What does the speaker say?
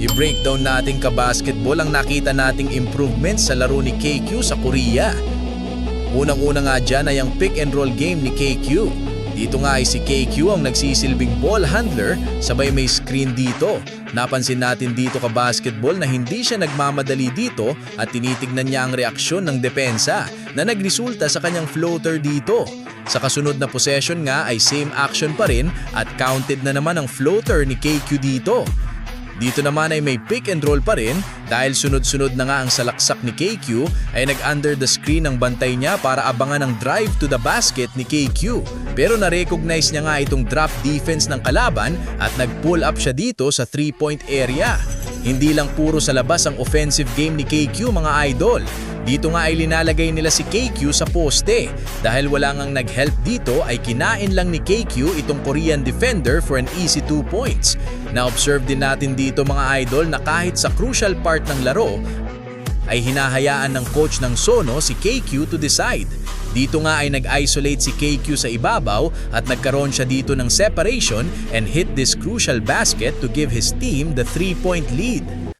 I-breakdown natin ka-basketball ang nakita nating improvements sa laro ni KQ sa Korea. Unang-una nga dyan ay ang pick and roll game ni KQ. Dito nga ay si KQ ang nagsisilbing ball handler, sabay may screen dito. Napansin natin dito ka-basketball na hindi siya nagmamadali dito at tinitignan niya ang reaksyon ng depensa na nagresulta sa kanyang floater dito. Sa kasunod na possession nga ay same action pa rin at counted na naman ang floater ni KQ dito. Dito naman ay may pick and roll pa rin dahil sunod-sunod na nga ang salaksak ni KQ ay nag-under the screen ang bantay niya para abangan ang drive to the basket ni KQ. Pero na-recognize niya nga itong drop defense ng kalaban at nag-pull up siya dito sa 3-point area. Hindi lang puro sa labas ang offensive game ni KQ mga idol. Dito nga ay linalagay nila si KQ sa poste. Dahil wala ngang nag-help dito ay kinain lang ni KQ itong Korean defender for an easy 2 points. Na-observe din natin dito mga idol na kahit sa crucial part ng laro ay hinahayaan ng coach ng Sono si KQ to decide. Dito nga ay nag-isolate si KQ sa ibabaw at nagkaroon siya dito ng separation and hit this crucial basket to give his team the 3-point lead.